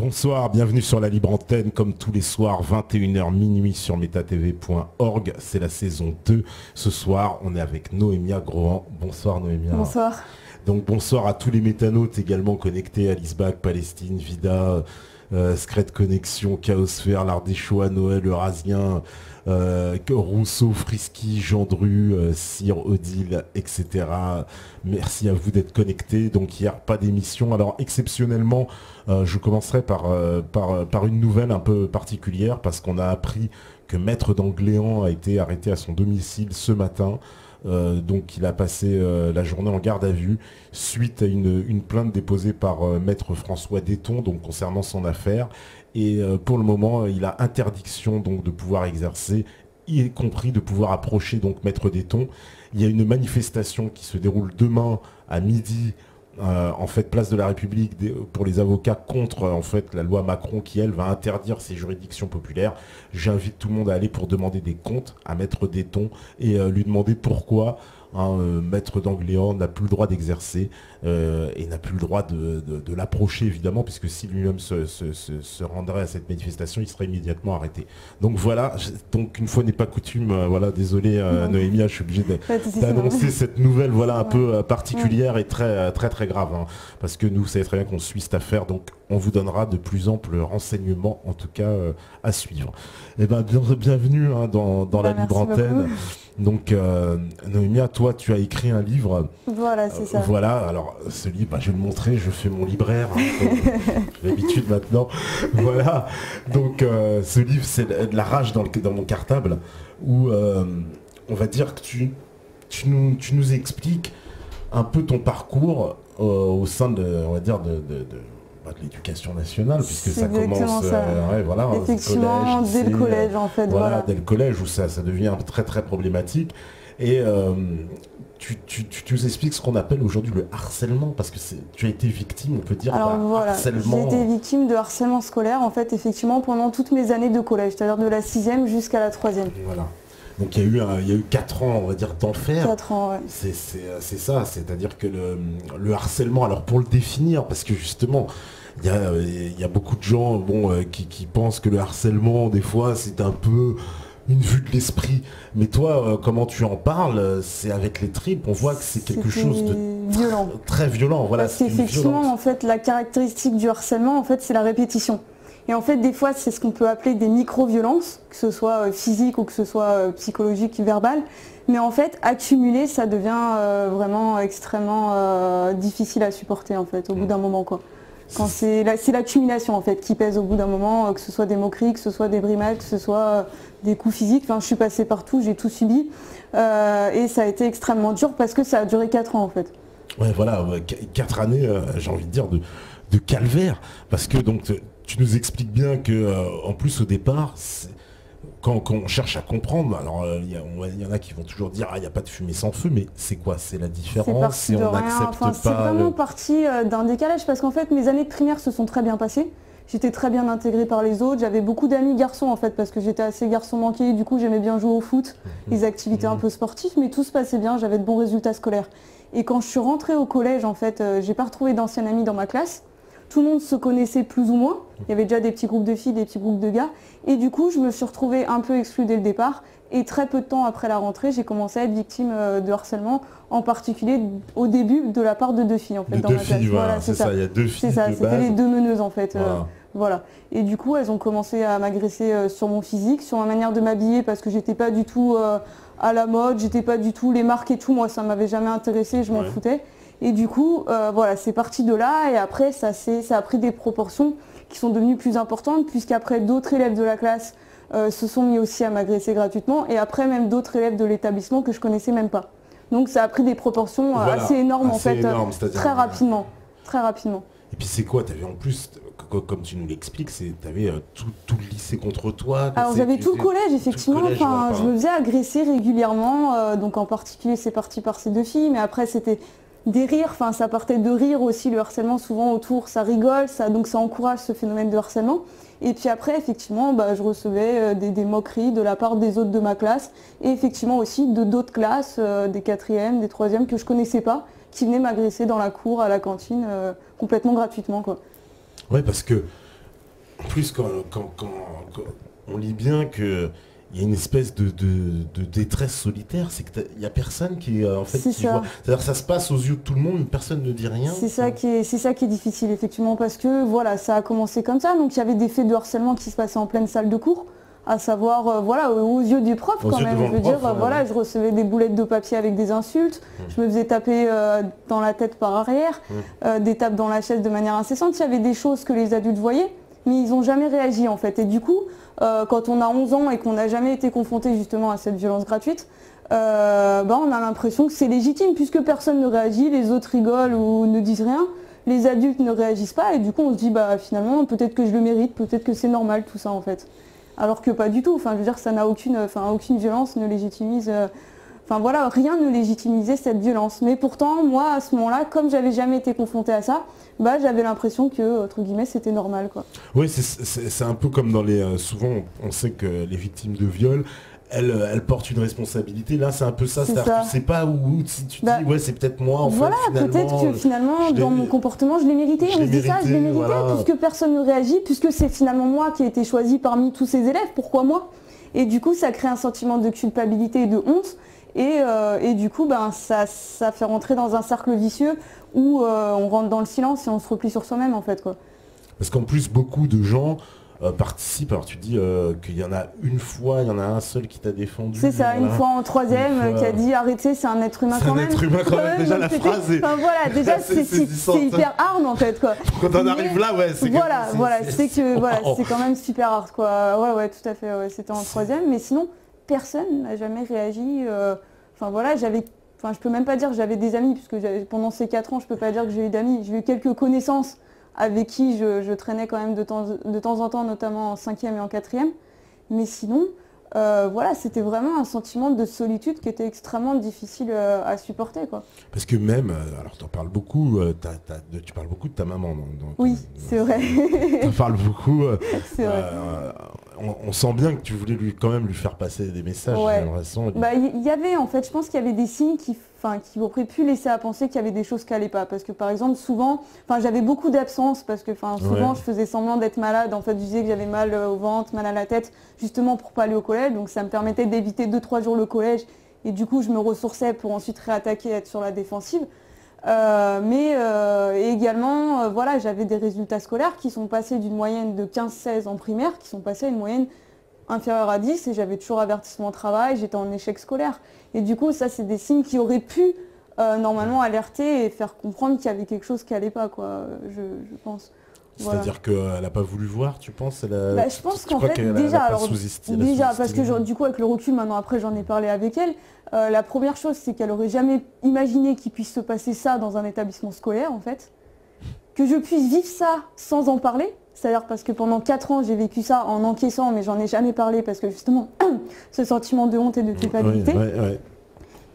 Bonsoir, bienvenue sur la Libre Antenne, comme tous les soirs, 21h minuit sur metatv.org. C'est la saison 2. Ce soir, on est avec Noémia Grohan. Bonsoir Noémia. Bonsoir. Donc bonsoir à tous les métanautes également connectés à l'ISBAC, Palestine, Vida, Secret Connexion, Chaosphère, l'Ardéchois, Noël, Eurasien, Rousseau, Frisky, Gendru, Cyr, Odile, etc. Merci à vous d'être connectés. Donc hier, pas d'émission. Alors exceptionnellement, je commencerai par une nouvelle un peu particulière parce qu'on a appris que Maître d'Angléan a été arrêté à son domicile ce matin. Donc il a passé la journée en garde à vue suite à une plainte déposée par Maître François Déton donc concernant son affaire. Et pour le moment, il a interdiction donc de pouvoir exercer, y compris de pouvoir approcher donc Maître Déton. Il y a une manifestation qui se déroule demain à midi. En fait, place de la République pour les avocats contre en fait la loi Macron qui elle va interdire ces juridictions populaires. J'invite tout le monde à aller pour demander des comptes à Maître Déton et lui demander pourquoi Maître d'Angléan n'a plus le droit d'exercer et n'a plus le droit de l'approcher évidemment, puisque si lui-même se rendrait à cette manifestation, il serait immédiatement arrêté. Donc voilà, donc une fois n'est pas coutume, voilà, désolé Noémia, je suis obligé d'annoncer cette nouvelle voilà un peu particulière et très grave, hein, parce que nous, vous savez très bien qu'on suit cette affaire, donc on vous donnera de plus amples renseignements, en tout cas à suivre. Et ben bienvenue hein, dans la Libre Antenne. Donc Noémia, toi tu as écrit un livre. Voilà, c'est ça. Voilà, alors ce livre, je vais le montrer, je fais mon libraire, hein, j'ai l'habitude maintenant. Voilà, donc ce livre c'est de la rage dans mon cartable, où on va dire que tu nous expliques un peu ton parcours au sein on va dire de l'éducation nationale, puisque ça commence voilà, effectivement collège, lycée, dès le collège en fait. Voilà, dès le collège où ça devient très problématique. Et tu nous expliques ce qu'on appelle aujourd'hui le harcèlement, parce que tu as été victime, on peut dire, harcèlement. J'ai été victime de harcèlement scolaire en fait, effectivement, pendant toutes mes années de collège, c'est-à-dire de la 6e jusqu'à la 3e. Voilà. Donc il y a eu 4 ans, on va dire, d'enfer. 4 ans, ouais. C'est ça, c'est-à-dire que le harcèlement, alors pour le définir, parce que justement, il y a beaucoup de gens qui pensent que le harcèlement, des fois, c'est un peu une vue de l'esprit. Mais toi, comment tu en parles, c'est avec les tripes, on voit que c'est quelque chose de violent. Très violent. Voilà, parce qu'effectivement, en fait, la caractéristique du harcèlement, en fait, c'est la répétition. Et en fait, des fois, c'est ce qu'on peut appeler des micro-violences, que ce soit physique ou que ce soit psychologique ou verbal. Mais en fait, accumuler, ça devient vraiment extrêmement difficile à supporter, en fait, au bout d'un moment, quoi. Quand c'est l'accumulation, en fait, qui pèse au bout d'un moment, que ce soit des moqueries, que ce soit des brimades, que ce soit des coups physiques. Enfin, je suis passée partout, j'ai tout subi. Et ça a été extrêmement dur parce que ça a duré 4 ans, en fait. Ouais, voilà, 4 années, j'ai envie de dire, de calvaire. Parce que, donc, tu nous expliques bien que, en plus, au départ, quand on cherche à comprendre, alors il y en a qui vont toujours dire il n'y a pas de fumée sans feu, mais c'est quoi? C'est la différence? C'est vraiment parti d'un décalage, parce qu'en fait mes années de primaire se sont très bien passées. J'étais très bien intégrée par les autres, j'avais beaucoup d'amis garçons en fait, parce que j'étais assez garçon manqué, du coup j'aimais bien jouer au foot, les activités un peu sportives, mais tout se passait bien, j'avais de bons résultats scolaires. Et quand je suis rentrée au collège, en fait, j'ai pas retrouvé d'anciens amis dans ma classe. Tout le monde se connaissait plus ou moins. Il y avait déjà des petits groupes de filles, des petits groupes de gars. Et du coup, je me suis retrouvée un peu exclue dès le départ. Et très peu de temps après la rentrée, j'ai commencé à être victime de harcèlement, en particulier au début de la part de 2 filles en fait, dans ma classe. Voilà, c'est ça. Il y a 2 filles. C'est ça, c'était les 2 meneuses en fait. Voilà. Et du coup, elles ont commencé à m'agresser sur mon physique, sur ma manière de m'habiller, parce que j'étais pas du tout à la mode, j'étais pas du tout les marques et tout. Moi, ça m'avait jamais intéressé, je m'en foutais. Et du coup, voilà, c'est parti de là, et après, ça a pris des proportions qui sont devenues plus importantes, puisqu'après, d'autres élèves de la classe se sont mis aussi à m'agresser gratuitement, et après, même d'autres élèves de l'établissement que je connaissais même pas. Donc, ça a pris des proportions assez énormes, en fait, très rapidement. Très rapidement. Et puis, c'est quoi? Tu avais en plus, comme tu nous l'expliques, tu avais tout le lycée contre toi. Alors, j'avais tout le collège, effectivement. Je me faisais agresser régulièrement, donc en particulier, c'est parti par ces 2 filles, mais après, c'était des rires, ça partait de rire aussi, le harcèlement souvent autour, ça rigole, donc ça encourage ce phénomène de harcèlement. Et puis après, effectivement, je recevais des moqueries de la part des autres de ma classe, et effectivement aussi de d'autres classes, des 4e, des 3e que je connaissais pas, qui venaient m'agresser dans la cour, à la cantine, complètement gratuitement, quoi. Ouais, parce que En plus, quand on lit bien que il y a une espèce de détresse solitaire, c'est qu'il n'y a personne qui, en fait, qui voit. C'est-à-dire que ça se passe aux yeux de tout le monde, personne ne dit rien. C'est ça qui est difficile, effectivement, parce que voilà, ça a commencé comme ça. Donc il y avait des faits de harcèlement qui se passaient en pleine salle de cours, à savoir, voilà, aux yeux des profs quand même. Je veux dire, voilà, je recevais des boulettes de papier avec des insultes, je me faisais taper dans la tête par arrière, des tapes dans la chaise de manière incessante. Il y avait des choses que les adultes voyaient, mais ils n'ont jamais réagi en fait. Et du coup, quand on a 11 ans et qu'on n'a jamais été confronté justement à cette violence gratuite, on a l'impression que c'est légitime puisque personne ne réagit, les autres rigolent ou ne disent rien, les adultes ne réagissent pas et du coup on se dit finalement peut-être que je le mérite, peut-être que c'est normal tout ça en fait. Alors que pas du tout, enfin je veux dire ça n'a aucune violence ne légitimise... Enfin voilà, rien ne légitimisait cette violence. Mais pourtant, moi, à ce moment-là, comme j'avais jamais été confrontée à ça, j'avais l'impression que, entre guillemets, c'était normal, quoi. Oui, c'est un peu comme dans les... souvent, on sait que les victimes de viol, elles portent une responsabilité. Là, c'est un peu ça. C'est-à-dire que tu sais pas où si tu dis, ouais, c'est peut-être moi, en fait, peut-être que finalement, dans mon comportement, je l'ai mérité. On se dit ça, je l'ai mérité, voilà. Puisque personne ne réagit, puisque c'est finalement moi qui ai été choisi parmi tous ces élèves. Pourquoi moi? Et du coup, ça crée un sentiment de culpabilité et de honte. Et du coup, ça fait rentrer dans un cercle vicieux où on rentre dans le silence et on se replie sur soi-même en fait, quoi. Parce qu'en plus, beaucoup de gens participent. Alors tu dis qu'il y en a une fois, il y en a un seul qui t'a défendu. C'est ça, une fois en troisième qui a dit arrêtez, c'est un être humain quand même. C'est un être humain quand même, déjà la phrase est... Enfin voilà, déjà c'est hyper hard en fait, quoi. Quand on arrive là, ouais, c'est c'est quand même super hard, quoi. Ouais, tout à fait, ouais, c'était en troisième, mais sinon... Personne n'a jamais réagi. Je peux même pas dire que j'avais des amis, puisque pendant ces 4 ans, je peux pas dire que j'ai eu d'amis. J'ai eu quelques connaissances avec qui je traînais quand même de temps en temps, notamment en 5e et en 4e. Mais sinon, c'était vraiment un sentiment de solitude qui était extrêmement difficile à supporter, quoi. Parce que même, alors tu parles beaucoup, tu parles beaucoup de ta maman. Oui, c'est vrai. Tu parles beaucoup. C'est vrai. On sent bien que tu voulais quand même lui faire passer des messages. Ouais. Il y avait en fait, je pense qu'il y avait des signes qui auraient pu laisser à penser qu'il y avait des choses qui n'allaient pas. Parce que par exemple, souvent, j'avais beaucoup d'absence parce que souvent je faisais semblant d'être malade. En fait, je disais que j'avais mal au ventre, mal à la tête, justement pour pas aller au collège. Donc ça me permettait d'éviter 2-3 jours le collège. Et du coup, je me ressourçais pour ensuite réattaquer, être sur la défensive. Également, j'avais des résultats scolaires qui sont passés d'une moyenne de 15-16 en primaire, qui sont passés à une moyenne inférieure à 10 et j'avais toujours avertissement au travail, j'étais en échec scolaire. Et du coup, ça, c'est des signes qui auraient pu normalement alerter et faire comprendre qu'il y avait quelque chose qui n'allait pas, quoi, je pense. C'est-à-dire qu'elle n'a pas voulu voir, tu penses je pense qu'en fait, parce que du coup, avec le recul, maintenant après, j'en ai parlé avec elle, la première chose, c'est qu'elle n'aurait jamais imaginé qu'il puisse se passer ça dans un établissement scolaire, en fait. Que je puisse vivre ça sans en parler, c'est-à-dire parce que pendant 4 ans, j'ai vécu ça en encaissant, mais j'en ai jamais parlé parce que justement, ce sentiment de honte et de culpabilité. Ouais.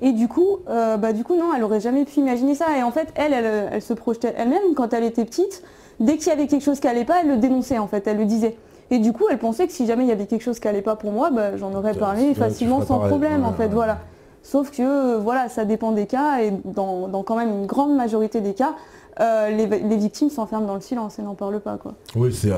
Et du coup, non, elle n'aurait jamais pu imaginer ça. Et en fait, elle se projetait elle-même quand elle était petite. Dès qu'il y avait quelque chose qui n'allait pas, elle le dénonçait en fait, elle le disait. Et du coup, elle pensait que si jamais il y avait quelque chose qui n'allait pas pour moi, j'en aurais parlé facilement sans problème en fait, voilà. Sauf que ça dépend des cas et dans quand même une grande majorité des cas, les victimes s'enferment dans le silence et n'en parlent pas, quoi. Oui, c'est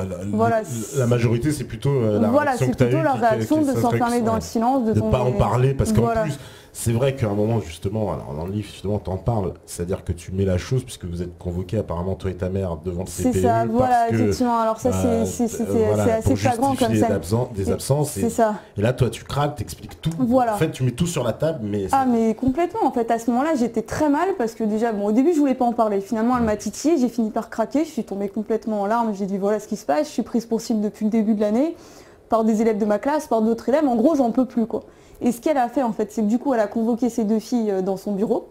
la majorité, c'est plutôt la réaction que tu as eue. La réaction de s'enfermer dans le silence, de ne pas en parler parce qu'en plus... C'est vrai qu'à un moment, justement, alors dans le livre, justement, t'en parles, c'est-à-dire que tu mets la chose, puisque vous êtes convoqués apparemment, toi et ta mère, devant le CPE. C'est ça, effectivement. Alors ça, c'est assez flagrant comme ça. Des absences. C'est ça. Et là, toi, tu craques, t'expliques tout. Voilà. En fait, tu mets tout sur la table, mais... mais complètement. En fait, à ce moment-là, j'étais très mal, parce que déjà, au début, je voulais pas en parler. Finalement, elle m'a titillée, j'ai fini par craquer, je suis tombée complètement en larmes, j'ai dit, voilà ce qui se passe, je suis prise pour cible depuis le début de l'année, par des élèves de ma classe, par d'autres élèves. En gros, j'en peux plus, quoi. Et ce qu'elle a fait en fait, c'est que du coup elle a convoqué ces 2 filles dans son bureau.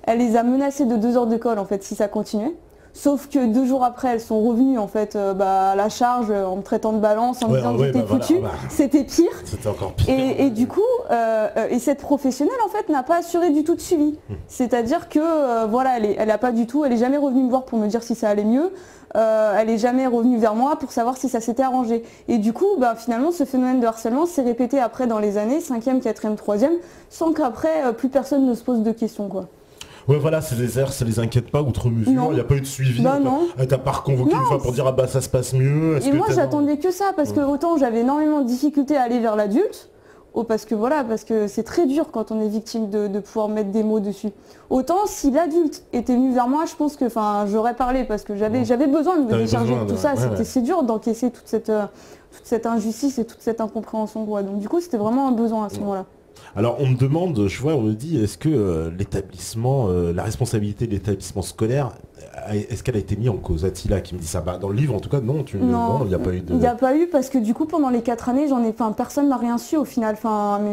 Elle les a menacées de 2 heures de colle en fait si ça continuait. Sauf que 2 jours après, elles sont revenues en fait à la charge en me traitant de balance, en me disant que j'étais foutue. C'était pire. C'était encore pire. Et du coup, cette professionnelle en fait n'a pas assuré du tout de suivi. C'est-à-dire que elle a pas du tout, elle est jamais revenue me voir pour me dire si ça allait mieux. Elle n'est jamais revenue vers moi pour savoir si ça s'était arrangé. Et du coup, finalement, ce phénomène de harcèlement s'est répété après dans les années 5e, 4e, 3e, sans qu'après, plus personne ne se pose de questions, quoi. Ouais, voilà, c'est des airs, ça les inquiète pas outre mesure, il n'y a pas eu de suivi. Bah non. T'as pas reconvoqué une fois pour dire ah bah ça se passe mieux. Et moi j'attendais que ça parce que autant j'avais énormément de difficultés à aller vers l'adulte, parce que c'est très dur quand on est victime de pouvoir mettre des mots dessus. Autant si l'adulte était venu vers moi, je pense que j'aurais parlé parce que j'avais besoin de me décharger de tout ça. C'est dur d'encaisser toute cette injustice et toute cette incompréhension. Donc du coup c'était vraiment un besoin à ce moment-là. Alors on me demande, je vois, on me dit, est-ce que l'établissement, la responsabilité de l'établissement scolaire, est-ce qu'elle a été mise en cause? Attila qui me dit ça. Bah, dans le livre en tout cas, non, il n'y a pas eu de... Il n'y a pas eu parce que du coup pendant les 4 années, personne n'a rien su au final.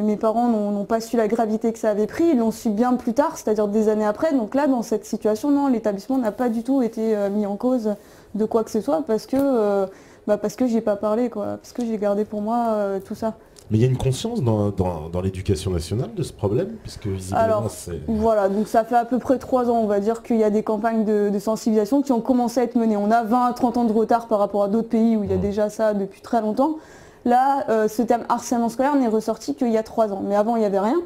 Mes parents n'ont pas su la gravité que ça avait pris, ils l'ont su bien plus tard, c'est-à-dire des années après. Donc là, dans cette situation, non, l'établissement n'a pas du tout été mis en cause de quoi que ce soit parce que j'ai pas parlé, quoi, parce que j'ai gardé pour moi tout ça. Mais il y a une conscience dans l'éducation nationale de ce problème, puisque visiblement c'est... Voilà, donc ça fait à peu près 3 ans, on va dire, qu'il y a des campagnes de sensibilisation qui ont commencé à être menées. On a 20 à 30 ans de retard par rapport à d'autres pays où il y a déjà ça depuis très longtemps. Là, ce terme harcèlement scolaire n'est ressorti qu'il y a 3 ans, mais avant il n'y avait rien.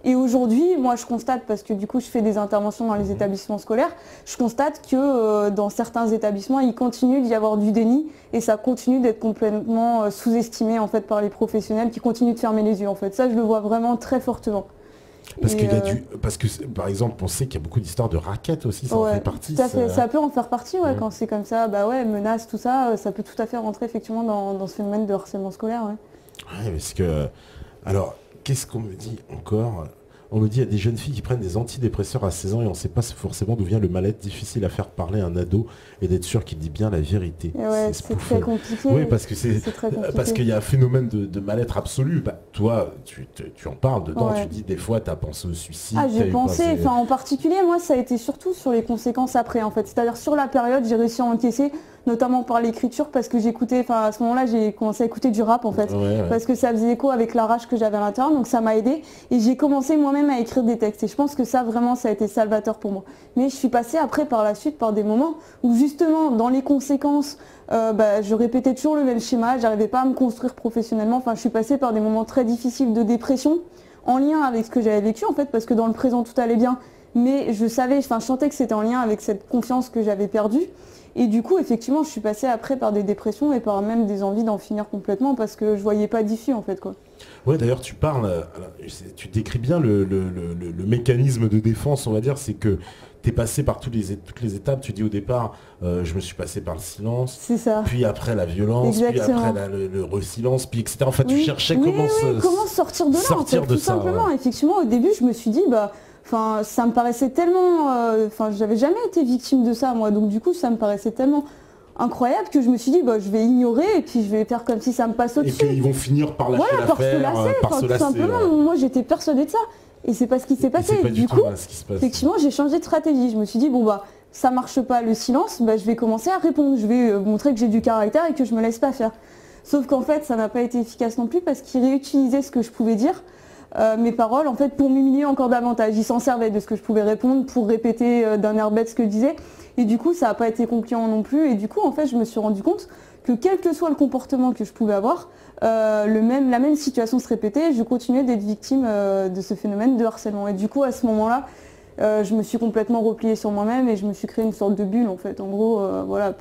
Et aujourd'hui, moi je constate, parce que du coup je fais des interventions dans les établissements scolaires, je constate que dans certains établissements, il continue d'y avoir du déni et ça continue d'être complètement sous-estimé en fait par les professionnels qui continuent de fermer les yeux en fait. Ça je le vois vraiment très fortement. Parce que par exemple, on sait qu'il y a beaucoup d'histoires de raquettes aussi, ça en fait partie. Ça peut en faire partie, quand c'est comme ça, menaces, tout ça, ça peut tout à fait rentrer effectivement dans ce phénomène de harcèlement scolaire. Ouais, parce que... Alors, qu'est-ce qu'on me dit encore? On me dit qu'il y a des jeunes filles qui prennent des antidépresseurs à 16 ans et on ne sait pas forcément d'où vient le mal-être. Difficile à faire parler un ado et d'être sûr qu'il dit bien la vérité. C'est très compliqué. Oui, parce qu'il y a un phénomène de mal-être absolu. Bah, toi, tu en parles dedans, tu dis des fois tu as pensé au suicide. Ah, j'ai pensé, en particulier, moi ça a été surtout sur les conséquences après en fait. C'est-à-dire sur la période, j'ai réussi à encaisser, notamment par l'écriture, parce que j'écoutais, à ce moment-là, j'ai commencé à écouter du rap en fait, parce que ça faisait écho avec la rage que j'avais à l'intérieur, donc ça m'a aidé. Et j'ai commencé moi-même à écrire des textes. Et je pense que ça, vraiment, ça a été salvateur pour moi. Mais je suis passée après, par la suite, par des moments où justement, dans les conséquences, je répétais toujours le même schéma, j'arrivais pas à me construire professionnellement. Je suis passée par des moments très difficiles de dépression, en lien avec ce que j'avais vécu en fait, parce que dans le présent, tout allait bien. Mais je sentais que c'était en lien avec cette confiance que j'avais perdue. Et du coup, effectivement, je suis passée après par des dépressions et par même des envies d'en finir complètement parce que je voyais pas d'issue en fait, quoi. Ouais, d'ailleurs, tu tu décris bien le mécanisme de défense, on va dire, c'est que tu es passé par toutes les étapes. Tu dis au départ, je me suis passé par le silence, puis après la violence, puis après le re-silence, puis etc. En fait, tu cherchais comment sortir de là, en fait, tout simplement. Effectivement, au début, je me suis dit, ça me paraissait tellement... j'avais jamais été victime de ça, moi. Donc du coup, ça me paraissait tellement incroyable que je me suis dit, je vais ignorer et puis je vais faire comme si ça me passe au-dessus. Et qu'ils vont finir par lâcher l'affaire, par se lasser. Tout simplement, moi j'étais persuadée de ça. Et c'est pas ce qui s'est passé. Du coup, effectivement, j'ai changé de stratégie. Je me suis dit, ça marche pas le silence, je vais commencer à répondre. Je vais montrer que j'ai du caractère et que je me laisse pas faire. Sauf qu'en fait, ça n'a pas été efficace non plus parce qu'ils réutilisaient ce que je pouvais dire. Mes paroles en fait pour m'humilier encore davantage. Ils s'en servaient de ce que je pouvais répondre pour répéter d'un air bête ce que je disais et du coup ça n'a pas été concluant non plus et du coup en fait je me suis rendu compte que quel que soit le comportement que je pouvais avoir, la même situation se répétait, je continuais d'être victime de ce phénomène de harcèlement et du coup à ce moment-là je me suis complètement repliée sur moi-même et je me suis créé une sorte de bulle en fait, en gros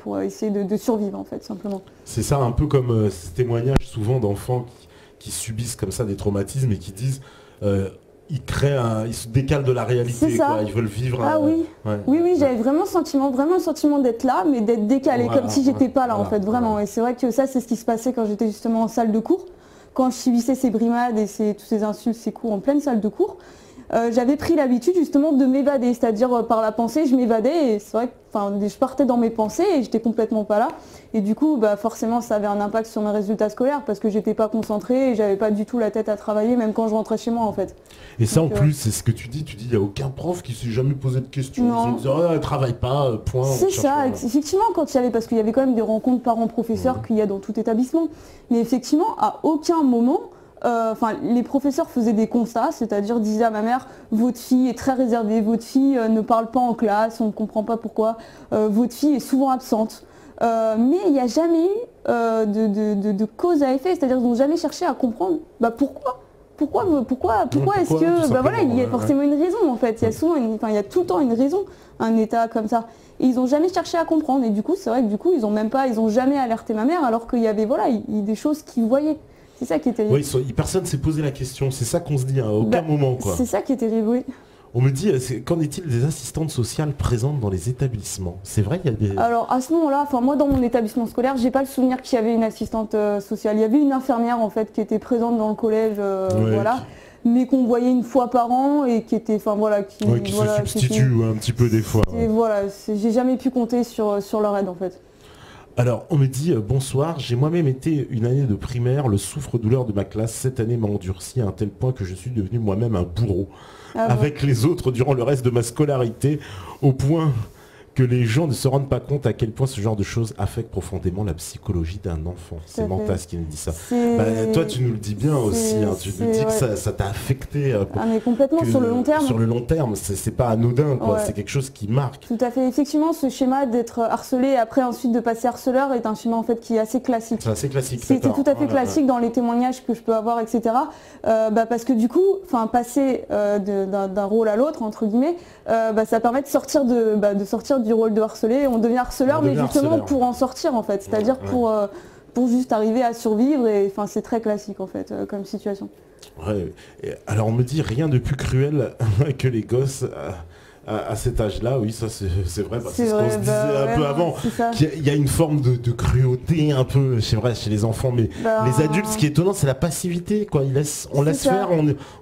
pour essayer de survivre en fait simplement. C'est ça un peu comme ce témoignage souvent d'enfants qui subissent comme ça des traumatismes et qui disent ils se décalent de la réalité, quoi. Ils veulent vivre. Oui, j'avais vraiment le sentiment d'être là, mais d'être décalé, comme si j'étais pas là en fait, vraiment. Et c'est vrai que ça, c'est ce qui se passait quand j'étais justement en salle de cours, quand je subissais ces brimades et tous ces insultes, ces coups en pleine salle de cours. J'avais pris l'habitude justement de m'évader, c'est-à-dire par la pensée, je m'évadais et c'est vrai que je partais dans mes pensées et j'étais complètement pas là. Et du coup, forcément, ça avait un impact sur mes résultats scolaires parce que j'étais pas concentrée et j'avais pas du tout la tête à travailler, même quand je rentrais chez moi en fait. Et ça, en plus, c'est ce que tu dis, il n'y a aucun prof qui s'est jamais posé de questions. Ils ont dit, elle travaille pas, point. C'est ça, effectivement, quand il y avait, parce qu'il y avait quand même des rencontres parents-professeurs qu'il y a dans tout établissement. Mais effectivement, à aucun moment, les professeurs faisaient des constats, c'est-à-dire disaient à ma mère, votre fille est très réservée, votre fille ne parle pas en classe, on ne comprend pas pourquoi, votre fille est souvent absente. Mais il n'y a jamais eu de cause à effet, c'est-à-dire qu'ils n'ont jamais cherché à comprendre pourquoi pourquoi est-ce que, voilà, il y a forcément une raison en fait, il y a souvent, il y a tout le temps une raison, un état comme ça. Et ils n'ont jamais cherché à comprendre, et du coup, c'est vrai que du coup, ils ont jamais alerté ma mère, alors qu'il y avait, voilà, des choses qu'ils voyaient. C'est ça qui est terrible. Oui, personne ne s'est posé la question, c'est ça qu'on se dit à aucun moment, quoi. C'est ça qui est terrible, oui. On me dit, qu'en est-il des assistantes sociales présentes dans les établissements? C'est vrai, il y a des... Alors à ce moment-là, moi dans mon établissement scolaire, j'ai pas le souvenir qu'il y avait une assistante sociale. Il y avait une infirmière en fait qui était présente dans le collège, voilà, mais qu'on voyait une fois par an et qui était, qui se substitue un petit peu des fois. Et voilà, j'ai jamais pu compter sur leur aide en fait. Alors, on me dit, bonsoir, j'ai moi-même été une année de primaire, le souffre-douleur de ma classe, cette année m'a endurci à un tel point que je suis devenu moi-même un bourreau avec les autres durant le reste de ma scolarité, au point que les gens ne se rendent pas compte à quel point ce genre de choses affecte profondément la psychologie d'un enfant. C'est Mantas qui nous dit ça. Toi, tu nous le dis bien aussi, hein. Tu nous dis que ça t'a affecté. Mais complètement, sur le long terme. Sur le long terme, c'est pas anodin, quoi. C'est quelque chose qui marque. Tout à fait. Effectivement, ce schéma d'être harcelé et après ensuite de passer harceleur est un schéma en fait qui est assez classique. C'est assez classique. C'était tout à fait classique dans les témoignages que je peux avoir, etc. Parce que du coup, passer d'un rôle à l'autre, entre guillemets, ça permet de sortir du rôle de harcelé, on devient harceleur, mais justement pour en sortir en fait, c'est-à-dire pour juste arriver à survivre, et c'est très classique en fait comme situation. Ouais. Alors on me dit rien de plus cruel que les gosses à cet âge-là, oui, ça c'est vrai, c'est ce qu'on se disait un peu avant, qu'il y a une forme de cruauté un peu, c'est vrai, chez les enfants, mais les adultes, ce qui est étonnant, c'est la passivité, quoi. On laisse faire,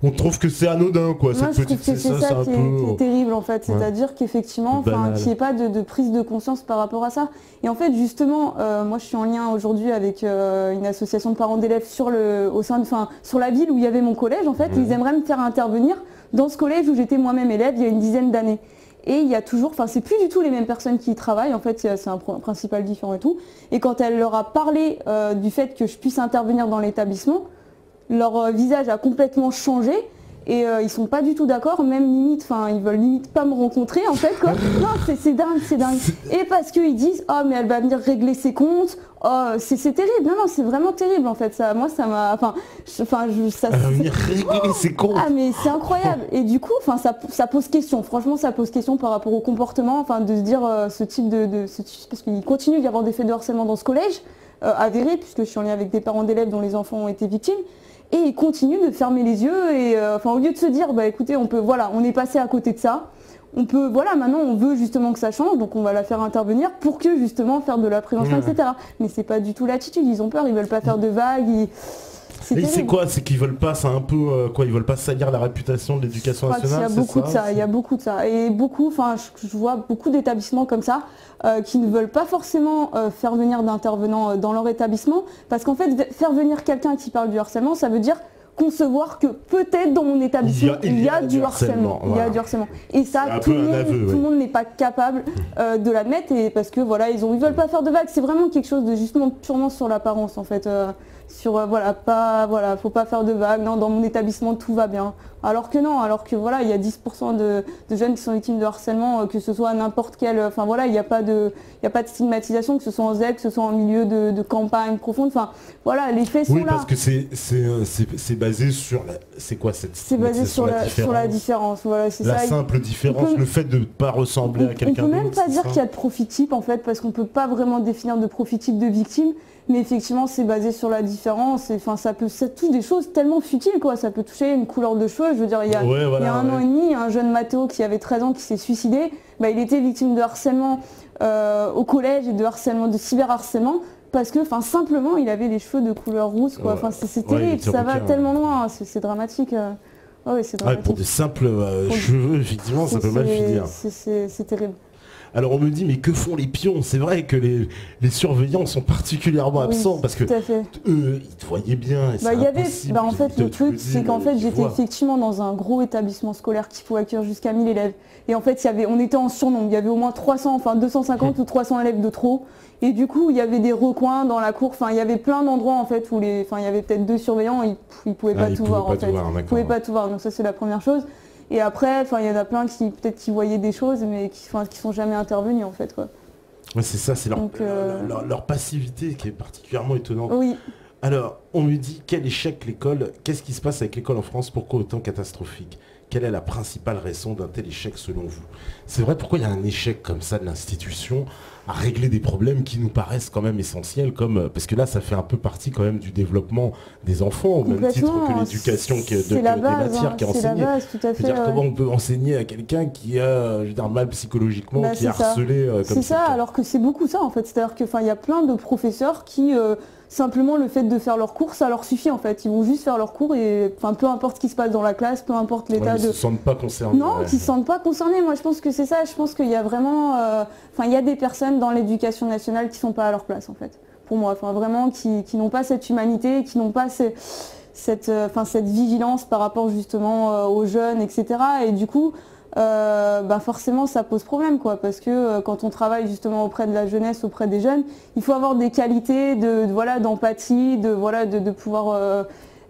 on trouve que c'est anodin, quoi. Moi, je trouve que c'est ça qui est terrible, en fait, c'est-à-dire qu'effectivement, qu'il n'y ait pas de prise de conscience par rapport à ça. Et en fait, justement, moi, je suis en lien aujourd'hui avec une association de parents d'élèves sur la ville où il y avait mon collège, en fait, ils aimeraient me faire intervenir dans ce collège où j'étais moi-même élève il y a une dizaine d'années. Et il y a toujours, c'est plus du tout les mêmes personnes qui y travaillent, en fait c'est un principal différent et tout. Et quand elle leur a parlé du fait que je puisse intervenir dans l'établissement, leur visage a complètement changé. Et ils sont pas du tout d'accord, même limite, ils veulent limite pas me rencontrer en fait quoi. Non, c'est dingue, c'est dingue. Et parce qu'ils disent, oh mais elle va venir régler ses comptes, oh c'est terrible, non c'est vraiment terrible en fait, ça, moi ça m'a, elle va venir régler ses comptes. Ah mais c'est incroyable, et du coup, ça pose question, franchement ça pose question par rapport au comportement, de se dire ce type parce qu'il continue d'y avoir des faits de harcèlement dans ce collège, avérés, puisque je suis en lien avec des parents d'élèves dont les enfants ont été victimes. Et il continue de fermer les yeux et au lieu de se dire écoutez, on est passé à côté de ça, maintenant on veut justement que ça change, donc on va la faire intervenir pour que justement faire de la prévention, etc. Mais c'est pas du tout l'attitude, ils ont peur, ils veulent pas faire de vagues. C'est quoi? C'est qu'ils veulent pas, c'est un peu quoi? Ils veulent pas salir la réputation de l'éducation nationale? Il y a beaucoup de ça. Et je vois beaucoup d'établissements comme ça qui ne veulent pas forcément faire venir d'intervenants dans leur établissement, parce qu'en fait, faire venir quelqu'un qui parle du harcèlement, ça veut dire concevoir que peut-être dans mon établissement il y a du harcèlement. Voilà. Il y a du harcèlement. Et ça, tout le monde n'est pas capable de l'admettre, et parce que ils veulent pas faire de vagues. C'est vraiment quelque chose de justement purement sur l'apparence en fait. Faut pas faire de vagues, non, dans mon établissement tout va bien. Alors que non, il y a 10% de jeunes qui sont victimes de harcèlement, que ce soit à n'importe quel, il n'y a pas de stigmatisation, que ce soit en ZEC, que ce soit en milieu de campagne profonde, les faits sont là. Oui, parce que c'est basé sur c'est quoi cette sur la différence, voilà, c'est la ça. Simple différence, le fait de ne pas ressembler à quelqu'un d'autre. On peut même pas dire qu'il y a de profil type en fait, parce qu'on peut pas vraiment définir de profil type de victime. Mais effectivement, c'est basé sur la différence. Et ça touche des choses tellement futiles, quoi. Ça peut toucher une couleur de cheveux. Je veux dire, il y a un an et demi, un jeune Mathéo qui avait 13 ans qui s'est suicidé. Il était victime de harcèlement au collège et de cyberharcèlement. Parce que simplement, il avait les cheveux de couleur rousse, quoi. C'est terrible, ça va tellement loin. C'est dramatique. C'est dramatique. Pour des simples cheveux, effectivement, ça peut mal finir. C'est terrible. Alors on me dit, mais que font les pions? C'est vrai que les surveillants sont particulièrement absents, parce que eux, ils te voyaient bien. En fait, le truc, c'est qu'en fait, j'étais effectivement dans un gros établissement scolaire qui pouvait accueillir jusqu'à 1000 élèves. Et en fait, on était en surnombre. Il y avait au moins 250 ou 300 élèves de trop. Et du coup, il y avait des recoins dans la cour. Il y avait plein d'endroits en fait où il y avait peut-être 2 surveillants. Ils ne pouvaient pas tout voir en fait. Ils ne pouvaient pas tout voir. Donc ça, c'est la première chose. Et après, il y en a plein qui voyaient des choses, mais qui sont jamais intervenus en fait, quoi. Ouais, c'est ça, c'est leur passivité qui est particulièrement étonnante. Oui. Alors, on me dit quel échec l'école, qu'est-ce qui se passe avec l'école en France, pourquoi autant catastrophique? Quelle est la principale raison d'un tel échec selon vous? C'est vrai, pourquoi il y a un échec comme ça de l'institution à régler des problèmes qui nous paraissent quand même essentiels, comme parce que là ça fait un peu partie quand même du développement des enfants, au même titre que l'éducation des matières qui est enseignée. Comment on peut enseigner à quelqu'un qui a mal psychologiquement, qui est harcelé comme c'est ça, alors que c'est beaucoup ça en fait. C'est-à-dire qu'il y a plein de professeurs qui simplement le fait de faire leur cours, ça leur suffit en fait. Ils vont juste faire leur cours et peu importe ce qui se passe dans la classe, peu importe l'état Ils ne se sentent pas concernés. Non, ils ne se sentent pas concernés. Moi je pense que c'est ça. Je pense qu'il y a vraiment... il y a des personnes dans l'éducation nationale qui ne sont pas à leur place en fait. Pour moi, vraiment qui n'ont pas cette humanité, qui n'ont pas cette vigilance par rapport justement aux jeunes, etc. Et du coup... forcément ça pose problème quoi, parce que quand on travaille justement auprès de la jeunesse, auprès des jeunes, il faut avoir des qualités d'empathie, de pouvoir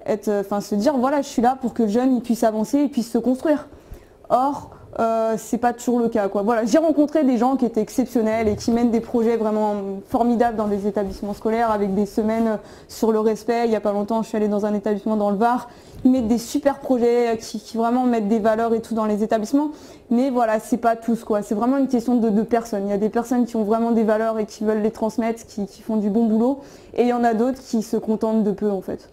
se dire voilà, je suis là pour que le jeune il puisse avancer, il puisse se construire. Or c'est pas toujours le cas quoi. Voilà, j'ai rencontré des gens qui étaient exceptionnels et qui mènent des projets vraiment formidables dans des établissements scolaires avec des semaines sur le respect. Il n'y a pas longtemps je suis allée dans un établissement dans le Var. Ils mettent des super projets qui vraiment mettent des valeurs et tout dans les établissements. Mais voilà, c'est pas tous quoi. C'est vraiment une question de personnes. Il y a des personnes qui ont vraiment des valeurs et qui veulent les transmettre, qui font du bon boulot. Et il y en a d'autres qui se contentent de peu en fait.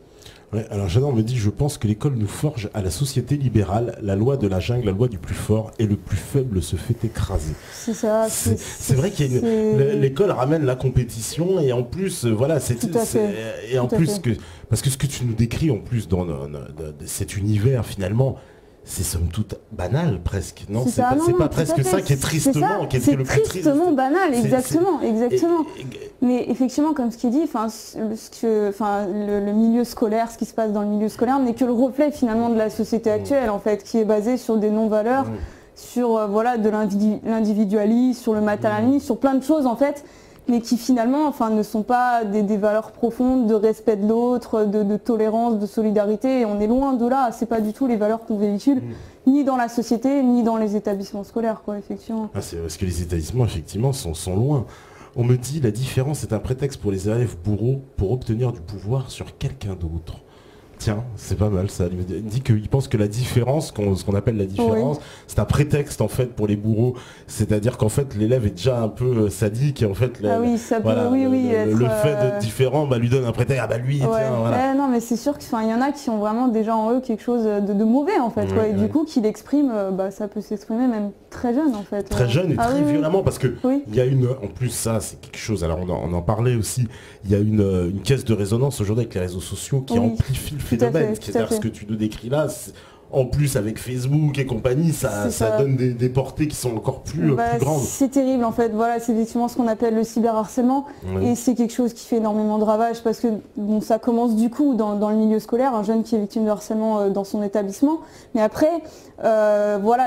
Ouais, alors Jeanne me dit, je pense que l'école nous forge à la société libérale, la loi de la jungle, la loi du plus fort, et le plus faible se fait écraser. C'est ça. C'est vrai qu'il y a l'école ramène la compétition et en plus, parce que ce que tu nous décris en plus dans cet univers finalement, c'est somme toute banal presque, non? C'est pas presque ça qui est tristement, qui est le plus triste. Tristement banal, exactement. Mais effectivement, comme ce qui est dit, le milieu scolaire, ce qui se passe dans le milieu scolaire n'est que le reflet finalement de la société actuelle en fait, qui est basée sur des non-valeurs, sur de l'individualisme, sur le matérialisme, sur plein de choses en fait, mais qui finalement ne sont pas des valeurs profondes de respect de l'autre, de tolérance, de solidarité. Et on est loin de là, c'est pas du tout les valeurs qu'on véhicule, ni dans la société, ni dans les établissements scolaires, quoi, effectivement. C'est parce que les établissements, effectivement, sont loin. On me dit la différence est un prétexte pour les élèves bourreaux pour obtenir du pouvoir sur quelqu'un d'autre. Tiens, c'est pas mal ça. Il dit qu'il pense que la différence, ce qu'on appelle la différence, c'est un prétexte en fait pour les bourreaux. C'est-à-dire qu'en fait l'élève est déjà un peu sadique et en fait le fait d'être différent lui donne un prétexte. Non mais c'est sûr qu'il y en a qui ont vraiment déjà en eux quelque chose de mauvais en fait. Et du coup qu'il exprime, ça peut s'exprimer même très jeune en fait. Très jeune et très violemment parce que il y a en plus ça c'est quelque chose, alors on en parlait aussi, il y a une caisse de résonance aujourd'hui avec les réseaux sociaux qui amplifie le phénomène, c'est-à-dire ce que tu nous décris là, en plus avec Facebook et compagnie, ça donne des portées qui sont encore plus grandes. C'est terrible en fait, c'est effectivement ce qu'on appelle le cyberharcèlement et c'est quelque chose qui fait énormément de ravages parce que ça commence du coup dans le milieu scolaire, un jeune qui est victime de harcèlement dans son établissement, mais après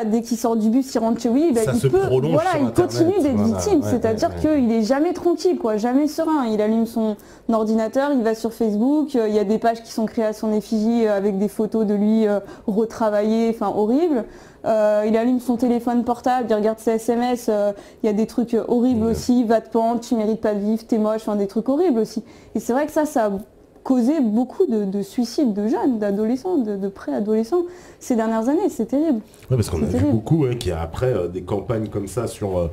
dès qu'il sort du bus, il rentre chez lui, il continue d'être victime, c'est-à-dire qu'il est jamais tranquille, jamais serein, il allume son ordinateur, il va sur Facebook, il y a des pages qui sont créées à son effigie avec des photos de lui retravaillées, horribles. Il allume son téléphone portable, il regarde ses SMS, il y a des trucs horribles aussi, va te pendre, tu mérites pas de vivre, t'es moche, des trucs horribles aussi. Et c'est vrai que ça a causé beaucoup de suicides de jeunes, d'adolescents, de préadolescents ces dernières années, c'est terrible. Oui, parce qu'on a vu beaucoup qu'il y a après des campagnes comme ça sur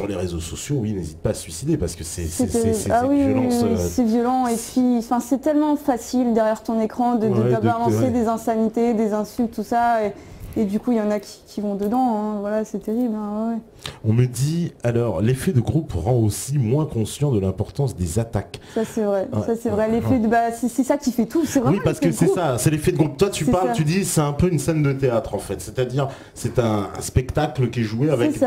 les réseaux sociaux, n'hésite pas à se suicider parce que c'est violence. C'est violent et puis c'est tellement facile derrière ton écran de balancer des insanités, des insultes, tout ça. Et du coup, il y en a qui vont dedans, c'est terrible. On me dit, alors, l'effet de groupe rend aussi moins conscient de l'importance des attaques. Ça, c'est vrai. L'effet c'est ça qui fait tout. Oui, parce que c'est ça, c'est l'effet de groupe. Toi, tu parles, tu dis, c'est un peu une scène de théâtre, en fait. C'est-à-dire, c'est un spectacle qui est joué avec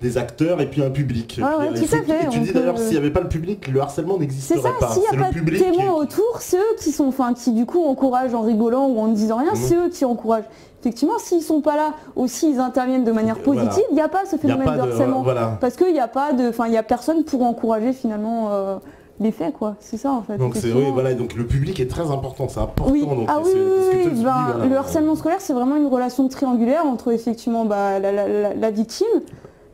des acteurs et puis un public. Tout à fait. Et tu dis d'ailleurs, s'il n'y avait pas le public, le harcèlement n'existerait pas. S'il n'y a pas de témoins autour, c'est eux qui du coup encouragent en rigolant ou en ne disant rien, c'est eux qui encouragent. Effectivement, s'ils ne sont pas là, aussi ils interviennent de manière positive, il n'y a pas ce phénomène de harcèlement. Parce qu'il n'y a pas il y a personne pour encourager finalement les faits, quoi. C'est ça en fait. Donc donc le public est très important, c'est important. Le harcèlement scolaire, c'est vraiment une relation triangulaire entre effectivement la victime,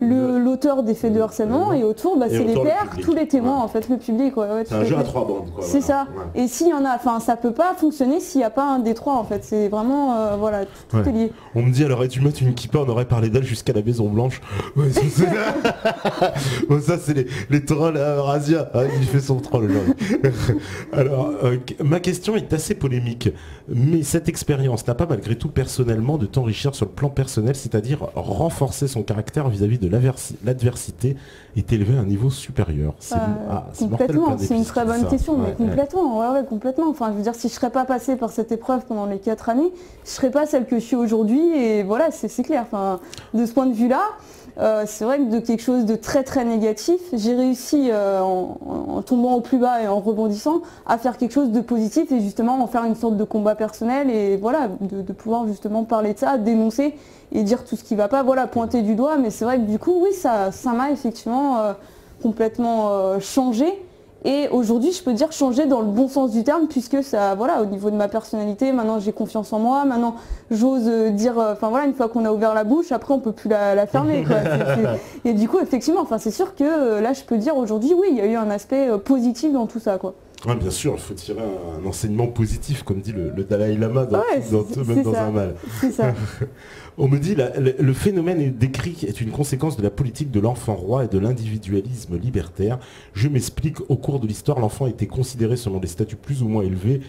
l'auteur des faits de harcèlement, et autour, c'est les pairs, tous les témoins, en fait, le public. C'est un jeu à 3 bandes, quoi. C'est ça. Et s'il y en a, enfin, ça peut pas fonctionner s'il n'y a pas un des 3, en fait. C'est vraiment, voilà, tout est lié. On me dit, elle aurait dû mettre une kippa, on aurait parlé d'elle jusqu'à la Maison Blanche. Ouais, bon, ça, c'est les trolls à Razia. Ah, il fait son troll, genre. Alors, ma question est assez polémique, mais cette expérience n'a pas malgré tout personnellement de t'enrichir sur le plan personnel, c'est-à-dire renforcer son caractère vis-à-vis de l'adversité et t'élever à un niveau supérieur. Complètement, c'est une très bonne question, mais complètement, complètement. Enfin, je veux dire, si je serais pas passée par cette épreuve pendant les 4 années, je serais pas celle que je suis aujourd'hui, et voilà, c'est clair. Enfin, de ce point de vue-là, c'est vrai que de quelque chose de très très négatif, j'ai réussi en tombant au plus bas et en rebondissant à faire quelque chose de positif et justement en faire une sorte de combat personnel, et voilà, de pouvoir justement parler de ça, dénoncer et dire tout ce qui ne va pas, voilà, pointer du doigt. Mais c'est vrai que du coup, oui, ça m'a effectivement complètement changé. Et aujourd'hui, je peux dire changer dans le bon sens du terme, puisque ça, voilà, au niveau de ma personnalité, maintenant j'ai confiance en moi, maintenant j'ose dire, enfin voilà, une fois qu'on a ouvert la bouche, après on peut plus la fermer, quoi. Et du coup, effectivement, enfin c'est sûr que là, je peux dire aujourd'hui, oui, il y a eu un aspect positif dans tout ça, quoi. Ouais, bien sûr, il faut tirer un enseignement positif, comme dit le Dalai Lama, même dans un mal. C'est ça. On me dit, le phénomène décrit est une conséquence de la politique de l'enfant roi et de l'individualisme libertaire. Je m'explique, au cours de l'histoire, l'enfant était considéré selon des statuts plus ou moins élevés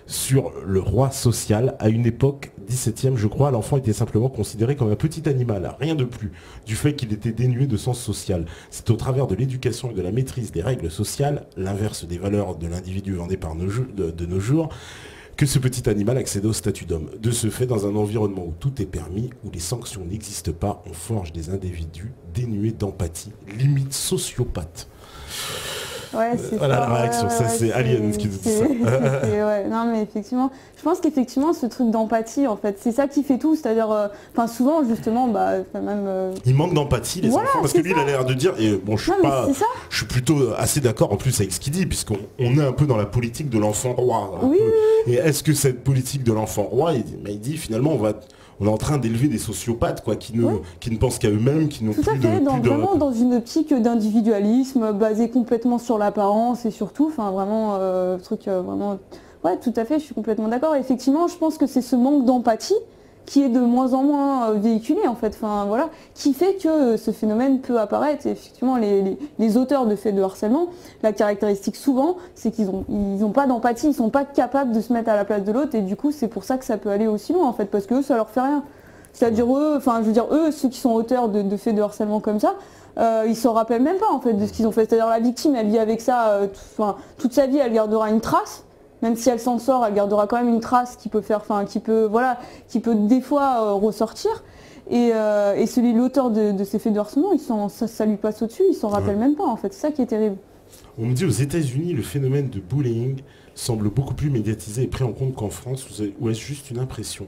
sur le roi social. À une époque, 17e je crois, l'enfant était simplement considéré comme un petit animal, rien de plus, du fait qu'il était dénué de sens social. C'est au travers de l'éducation et de la maîtrise des règles sociales, l'inverse des valeurs de l'individu vendées de nos jours, que ce petit animal accède au statut d'homme. De ce fait, dans un environnement où tout est permis, où les sanctions n'existent pas, on forge des individus dénués d'empathie, limite sociopathes. Ouais, c'est voilà la réaction, ça c'est Aliens qui nous dit ça. Non mais effectivement, je pense qu'effectivement ce truc d'empathie, en fait, c'est ça qui fait tout, c'est-à-dire, enfin souvent justement, même... Il manque d'empathie les enfants, parce que lui il a l'air de dire, et bon je suis plutôt assez d'accord en plus avec ce qu'il dit, puisqu'on est un peu dans la politique de l'enfant roi. Oui. Et est-ce que cette politique de l'enfant roi, il dit finalement on est en train d'élever des sociopathes, quoi, qui ne pensent qu'à eux-mêmes, qui n'ont plus de... Vraiment dans une optique d'individualisme basé complètement sur l'apparence et sur tout, enfin vraiment, truc vraiment... Ouais, tout à fait, je suis complètement d'accord. Effectivement, je pense que c'est ce manque d'empathie qui est de moins en moins véhiculé, en fait, enfin voilà, qui fait que ce phénomène peut apparaître. Et effectivement, les auteurs de faits de harcèlement, la caractéristique souvent, c'est qu'ils n'ont pas d'empathie, ils sont pas capables de se mettre à la place de l'autre, et du coup, c'est pour ça que ça peut aller aussi loin, en fait, parce que eux, ça leur fait rien. C'est-à-dire eux, enfin, je veux dire, eux, ceux qui sont auteurs de faits de harcèlement comme ça, ils s'en rappellent même pas, en fait, de ce qu'ils ont fait. C'est-à-dire la victime, elle vit avec ça, toute sa vie, elle gardera une trace. Même si elle s'en sort, elle gardera quand même une trace qui peut des fois ressortir. Et l'auteur de ces faits de harcèlement, ça lui passe au-dessus, il s'en rappelle même pas, en fait. C'est ça qui est terrible. On me dit aux États-Unis, le phénomène de bullying semble beaucoup plus médiatisé et pris en compte qu'en France, ou est-ce juste une impression?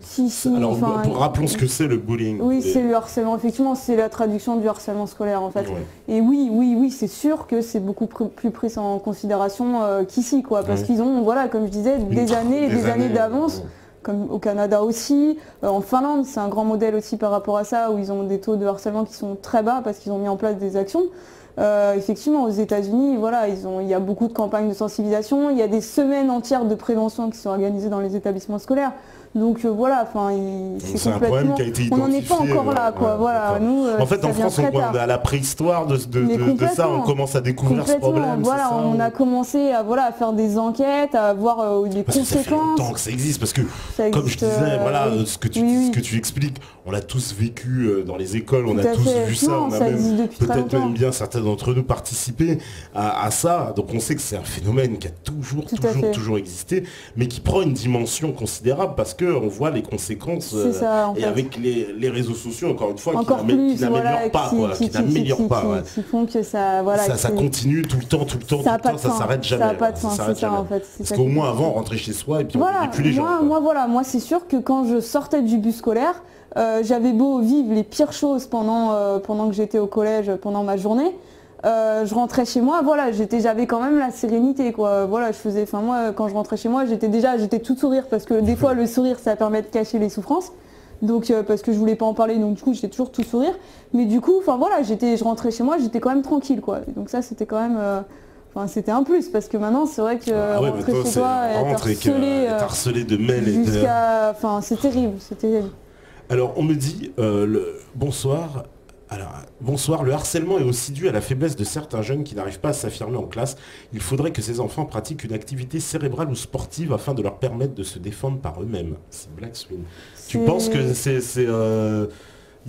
Alors, rappelons ce que c'est le bullying. Oui, c'est le harcèlement, effectivement, c'est la traduction du harcèlement scolaire, en fait. Ouais. Et oui, c'est sûr que c'est beaucoup plus pris en considération qu'ici, quoi, parce qu'ils ont, voilà, comme je disais, des années d'avance. Comme au Canada aussi, en Finlande, c'est un grand modèle aussi par rapport à ça, où ils ont des taux de harcèlement qui sont très bas parce qu'ils ont mis en place des actions. Effectivement, aux États-Unis, voilà, il y a beaucoup de campagnes de sensibilisation, il y a des semaines entières de prévention qui sont organisées dans les établissements scolaires. Donc voilà, enfin, c'est un problème qui a été identifié. On n'en est pas encore là, quoi. Voilà, nous, en fait, en France, on est à la préhistoire de ça, on commence à découvrir ce problème. Voilà, on a commencé à faire des enquêtes, à voir les conséquences. Ça fait longtemps que ça existe, parce que comme je disais, voilà, ce que tu expliques, on l'a tous vécu dans les écoles, on a tous vu ça, on a peut-être même bien certains d'entre nous participé à ça. Donc on sait que c'est un phénomène qui a toujours existé, mais qui prend une dimension considérable parce qu'on voit les conséquences et avec les réseaux sociaux, encore une fois, qui n'améliorent pas. Qui font que ça... ça continue tout le temps, ça s'arrête jamais. Ça n'a pas de sens, c'est ça en fait. Parce qu'au moins avant, on rentrait chez soi et puis on ne voyait plus les gens. Moi c'est sûr que quand je sortais du bus scolaire, j'avais beau vivre les pires choses pendant que j'étais au collège, pendant ma journée, je rentrais chez moi, voilà, j'avais quand même la sérénité, quoi. Voilà, moi quand je rentrais chez moi, j'étais tout sourire, parce que des fois le sourire ça permet de cacher les souffrances. Donc parce que je voulais pas en parler, donc du coup j'étais toujours tout sourire. Mais du coup, enfin voilà, je rentrais chez moi, j'étais quand même tranquille quoi. Et donc ça c'était quand même, c'était un plus parce que maintenant c'est vrai que rentrer chez toi et être harcelé de mails jusqu'à, enfin c'est terrible, c'est terrible. Alors on me dit bonsoir. Alors, bonsoir, le harcèlement est aussi dû à la faiblesse de certains jeunes qui n'arrivent pas à s'affirmer en classe. Il faudrait que ces enfants pratiquent une activité cérébrale ou sportive afin de leur permettre de se défendre par eux-mêmes. C'est Black Swing. Tu penses que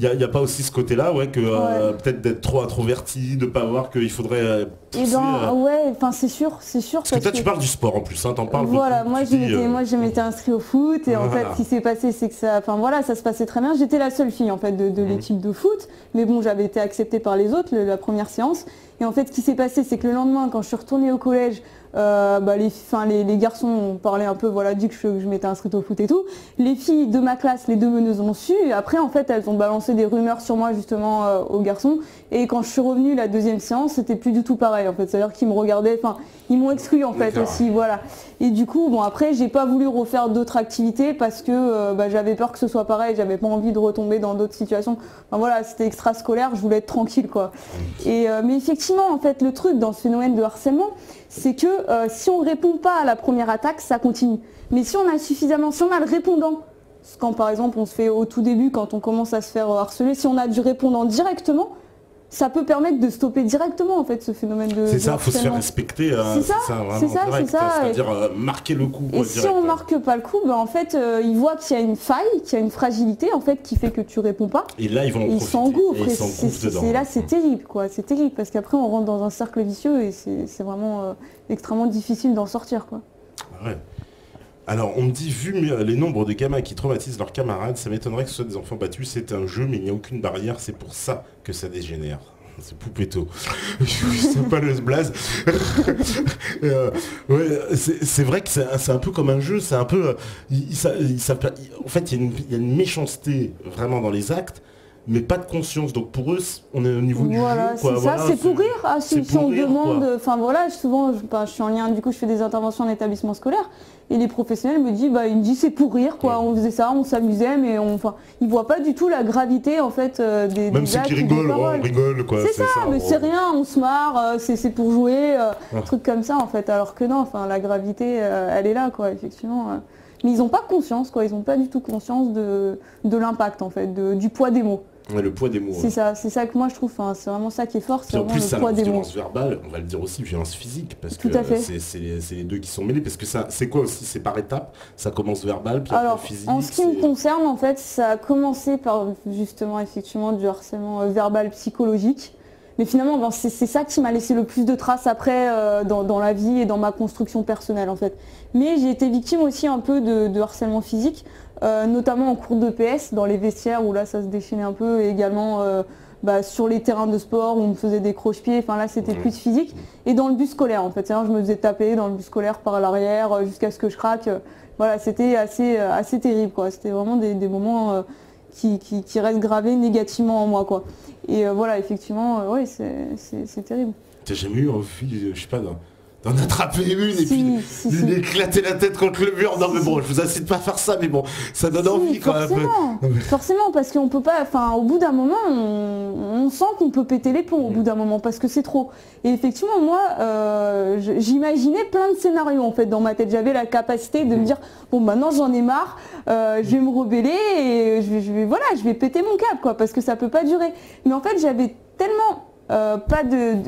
il n'y a pas aussi ce côté-là, que peut-être d'être trop introverti, de ne pas voir qu'il faudrait pousser, c'est sûr. Parce que toi, tu parles du sport en plus, hein, t'en parles beaucoup. Voilà, moi je m'étais inscrit au foot et en fait, ce qui s'est passé, c'est que ça se passait très bien. J'étais la seule fille en fait de l'équipe de foot, mais bon, j'avais été acceptée par les autres la première séance. Et en fait, ce qui s'est passé, c'est que le lendemain, quand je suis retournée au collège, les garçons ont parlé un peu, dit que je m'étais inscrite au foot et tout. Les filles de ma classe, les deux meneuses l'ont su. Et après, en fait, elles ont balancé des rumeurs sur moi justement aux garçons. Et quand je suis revenue la deuxième séance, c'était plus du tout pareil en fait. C'est-à-dire qu'ils me regardaient, ils m'ont exclue en fait aussi, voilà. Et du coup, bon après, j'ai pas voulu refaire d'autres activités parce que j'avais peur que ce soit pareil. J'avais pas envie de retomber dans d'autres situations. C'était extrascolaire, je voulais être tranquille quoi. Et mais effectivement, en fait, le truc dans ce phénomène de harcèlement, c'est que si on ne répond pas à la première attaque, ça continue. Mais si on a le répondant, quand par exemple on se fait au tout début, quand on commence à se faire harceler, si on a du répondant directement, ça peut permettre de stopper directement en fait ce phénomène de C'est ça, il faut se faire respecter. C'est ça. C'est-à-dire marquer le coup. Et si on ne marque pas le coup, en fait, ils voient qu'il y a une faille, qu'il y a une fragilité en fait qui fait que tu réponds pas. Et là, ils vont ils s'engouffrent. Et là, c'est terrible, quoi. C'est terrible parce qu'après, on rentre dans un cercle vicieux et c'est vraiment extrêmement difficile d'en sortir, quoi. Ouais. Alors, on me dit, vu les nombres de gamins qui traumatisent leurs camarades, ça m'étonnerait que ce soit des enfants battus. C'est un jeu, mais il n'y a aucune barrière. C'est pour ça que ça dégénère. C'est Poupetto. Je sais pas le blaze. C'est vrai que c'est un peu comme un jeu. C'est un peu... en fait, il y a une méchanceté vraiment dans les actes, mais pas de conscience. Donc pour eux, on est au niveau du jeu. C'est pour rire. Si on demande, souvent, je suis en lien, du coup, je fais des interventions en établissement scolaire, et les professionnels me disent, ils me disent c'est pour rire, quoi. On faisait ça, on s'amusait, mais ils voient pas du tout la gravité, en fait, des même ceux qui rigolent, on rigole, quoi. C'est ça, mais c'est rien, on se marre, c'est pour jouer, un truc comme ça, en fait. Alors que non, la gravité, elle est là, quoi, effectivement. Mais ils n'ont pas conscience, quoi. Ils n'ont pas du tout conscience de l'impact, en fait, du poids des mots. Ouais, le poids des mots. C'est ça que moi je trouve, c'est vraiment ça qui est fort, c'est vraiment le poids des mots. Violence verbale, on va le dire aussi, violence physique, parce Tout que c'est les deux qui sont mêlés, parce que ça, c'est quoi aussi, c'est par étapes, ça commence verbal, puis après physique. En ce qui me concerne, en fait, ça a commencé par justement, effectivement, du harcèlement verbal psychologique. Mais finalement, c'est ça qui m'a laissé le plus de traces après dans la vie et dans ma construction personnelle, en fait. Mais j'ai été victime aussi un peu de harcèlement physique, notamment en cours de PS, dans les vestiaires où là ça se déchaînait un peu, et également sur les terrains de sport où on me faisait des croche-pieds, là c'était plus physique, et dans le bus scolaire en fait, je me faisais taper dans le bus scolaire par l'arrière jusqu'à ce que je craque, c'était assez terrible, quoi. C'était vraiment des moments qui restent gravés négativement en moi, quoi. Et effectivement, c'est terrible. T'as jamais eu envie, je sais pas, d'en attraper une et puis lui éclater la tête contre le mur? Non mais bon, je vous incite pas à faire ça, mais bon, ça donne envie quand même. Forcément, parce qu'on peut pas, au bout d'un moment, on sent qu'on peut péter les plombs au bout d'un moment, parce que c'est trop. Et effectivement, moi, j'imaginais plein de scénarios en fait dans ma tête. J'avais la capacité de me dire, bon maintenant j'en ai marre, je vais me rebeller et je vais péter mon câble, quoi, parce que ça peut pas durer. Mais en fait, j'avais tellement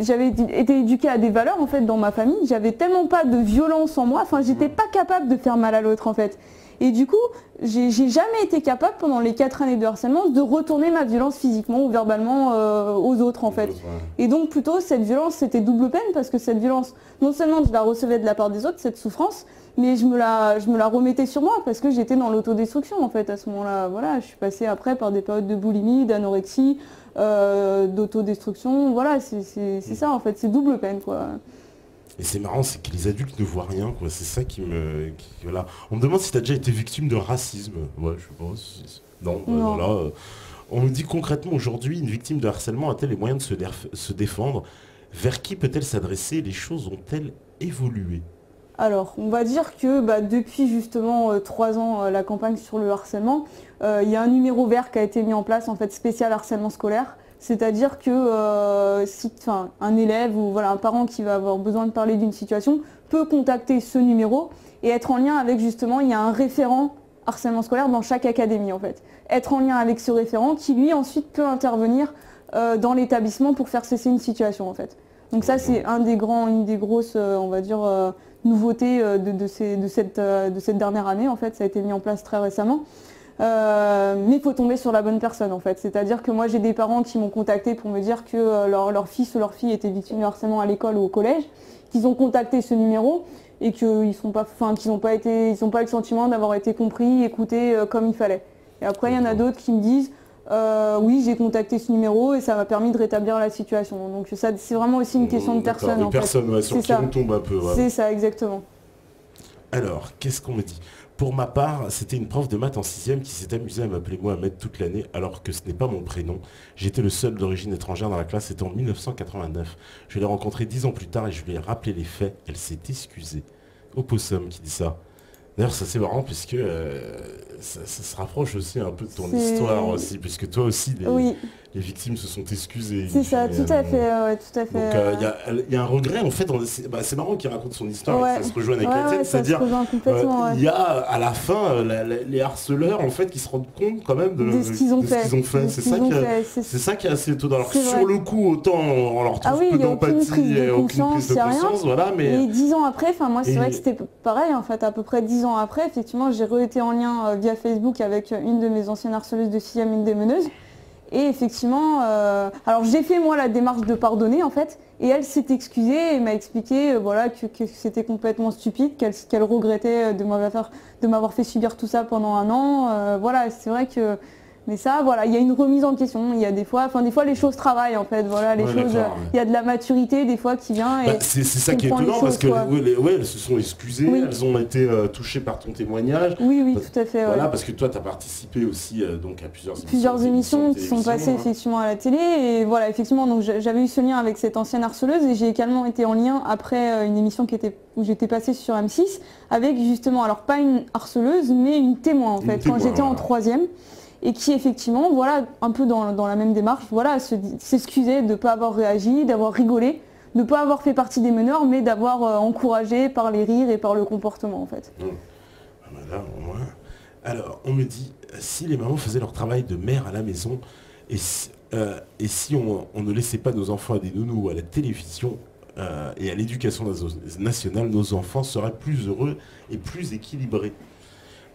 j'avais été éduquée à des valeurs en fait dans ma famille, j'avais tellement pas de violence en moi, j'étais pas capable de faire mal à l'autre en fait. Et du coup, j'ai jamais été capable pendant les 4 années de harcèlement de retourner ma violence physiquement ou verbalement aux autres en fait. Et donc plutôt cette violence c'était double peine, parce que cette violence, non seulement je la recevais de la part des autres, cette souffrance, mais je me la remettais sur moi parce que j'étais dans l'autodestruction en fait à ce moment-là. Voilà, je suis passée après par des périodes de boulimie, d'anorexie, d'autodestruction, c'est ça en fait, c'est double peine, quoi. Et c'est marrant, c'est que les adultes ne voient rien, quoi. C'est ça qui me... voilà. On me demande si tu as déjà été victime de racisme. Ouais, je sais pas. Non. Voilà. On me dit concrètement aujourd'hui, une victime de harcèlement a-t-elle les moyens de se défendre? Vers qui peut-elle s'adresser? Les choses ont-elles évolué? Alors, on va dire que depuis justement 3 ans, la campagne sur le harcèlement, il y a un numéro vert qui a été mis en place, en fait, spécial harcèlement scolaire. C'est-à-dire que si un élève ou voilà, un parent qui va avoir besoin de parler d'une situation peut contacter ce numéro et être en lien avec justement, il y a un référent harcèlement scolaire dans chaque académie en fait. Être en lien avec ce référent qui lui ensuite peut intervenir dans l'établissement pour faire cesser une situation en fait. Donc ça c'est une des grosses, on va dire, nouveautés de cette dernière année en fait. Ça a été mis en place très récemment. Mais il faut tomber sur la bonne personne en fait. C'est-à-dire que moi j'ai des parents qui m'ont contacté pour me dire que leur fils ou leur fille était victime de harcèlement à l'école ou au collège, qu'ils ont contacté ce numéro et qu'ils n'ont pas eu le sentiment d'avoir été compris, écoutés comme il fallait. Et après il y en a d'autres qui me disent oui j'ai contacté ce numéro et ça m'a permis de rétablir la situation. Donc ça c'est vraiment aussi une question de personne en fait. Sur qui on tombe un peu. Ouais. C'est ça exactement. Alors qu'est-ce qu'on me dit ? Pour ma part, c'était une prof de maths en 6e qui s'est amusée à m'appeler Mohamed toute l'année alors que ce n'est pas mon prénom. J'étais le seul d'origine étrangère dans la classe, c'était en 1989. Je l'ai rencontrée 10 ans plus tard et je lui ai rappelé les faits. Elle s'est excusée. Opossum qui dit ça. D'ailleurs, ça c'est marrant puisque ça se rapproche aussi un peu de ton histoire aussi, puisque toi aussi, les victimes se sont excusées. C'est ça, tout à fait. Tout à fait. Donc il y a un regret, en fait, c'est marrant qu'il raconte son histoire et que ça se rejoigne avec la tienne, c'est-à-dire il y a à la fin les harceleurs en fait qui se rendent compte quand même de ce qu'ils ont fait. C'est ça qui est assez étonnant. Alors sur le coup, autant on leur trouve peu d'empathie et aucune prise de conscience, voilà, mais 10 ans après, moi c'est vrai que c'était pareil en fait, à peu près 10 ans après, effectivement j'ai été en lien via Facebook avec une de mes anciennes harceleuses de 6e, une des meneuses. Et effectivement, alors j'ai fait moi la démarche de pardonner en fait, et elle s'est excusée et m'a expliqué que c'était complètement stupide, qu'elle regrettait de m'avoir fait subir tout ça pendant un an. Voilà, c'est vrai que... Mais ça, voilà, il y a une remise en question. Il y a des fois les choses travaillent en fait. Voilà, il y a de la maturité des fois qui vient. C'est ça qui est étonnant parce que elles se sont excusées, elles ont été touchées par ton témoignage. Oui, tout à fait. Voilà, parce que toi, tu as participé aussi donc à plusieurs émissions qui sont passées effectivement à la télé. Et voilà, effectivement, donc j'avais eu ce lien avec cette ancienne harceleuse et j'ai également été en lien après une émission où j'étais passée sur M6 avec justement, alors pas une harceleuse, mais une témoin en fait, quand j'étais en 3e. Et qui effectivement, voilà, un peu dans la même démarche, voilà, s'excusait de ne pas avoir réagi, d'avoir rigolé, de ne pas avoir fait partie des meneurs, mais d'avoir encouragé par les rires et par le comportement en fait. Voilà, au moins. Alors, on me dit, si les mamans faisaient leur travail de mère à la maison, et si on ne laissait pas nos enfants à des nounous ou à la télévision et à l'éducation nationale, nos enfants seraient plus heureux et plus équilibrés.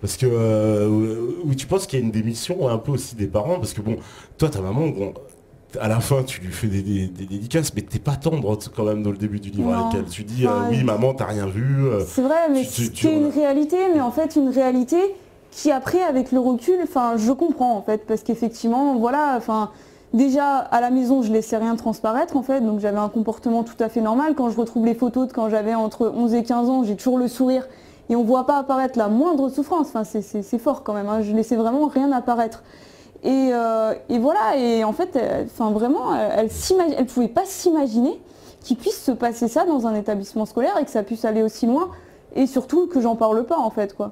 Parce que tu penses qu'il y a une démission un peu aussi des parents, parce que bon, toi ta maman, à la fin tu lui fais des dédicaces, mais t'es pas tendre quand même dans le début du livre avec elle. Tu dis oui maman t'as rien vu. C'est vrai, mais c'est une réalité, mais en fait une réalité qui après avec le recul, je comprends en fait, parce qu'effectivement voilà, déjà à la maison je laissais rien transparaître en fait, donc j'avais un comportement tout à fait normal. Quand je retrouve les photos de quand j'avais entre 11 et 15 ans, j'ai toujours le sourire. Et on ne voit pas apparaître la moindre souffrance, c'est fort quand même, je laissais vraiment rien apparaître. Et voilà, et en fait, vraiment, elle ne pouvait pas s'imaginer qu'il puisse se passer ça dans un établissement scolaire et que ça puisse aller aussi loin, et surtout que j'en parle pas en fait, quoi.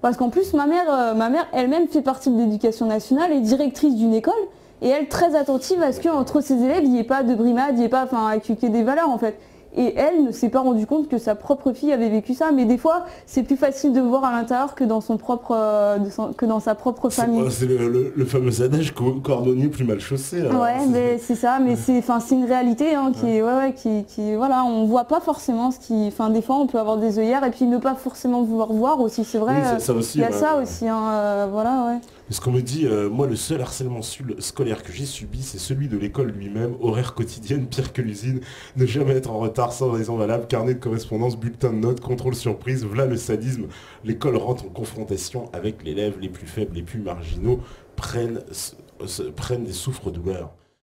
Parce qu'en plus, ma mère elle-même fait partie de l'éducation nationale et directrice d'une école, et elle très attentive à ce qu'entre ses élèves, il n'y ait pas de brimade, il n'y ait pas, qu'il y ait des valeurs en fait. Et elle ne s'est pas rendue compte que sa propre fille avait vécu ça. Mais des fois, c'est plus facile de voir à l'intérieur que dans sa propre famille. C'est le fameux adage cordonnier plus mal chaussé. Mais c'est ça. Mais c'est une réalité qui voilà, on voit pas forcément ce qui. Des fois, on peut avoir des œillères et puis ne pas forcément vouloir voir aussi. C'est vrai. Il y a ça aussi. Voilà, ouais. Ce qu'on me dit, moi le seul harcèlement scolaire que j'ai subi, c'est celui de l'école lui-même, horaire quotidienne, pire que l'usine, ne jamais être en retard sans raison valable, carnet de correspondance, bulletin de notes, contrôle surprise, voilà le sadisme. L'école rentre en confrontation avec l'élève, les plus faibles, les plus marginaux, prennent des souffres-douleurs.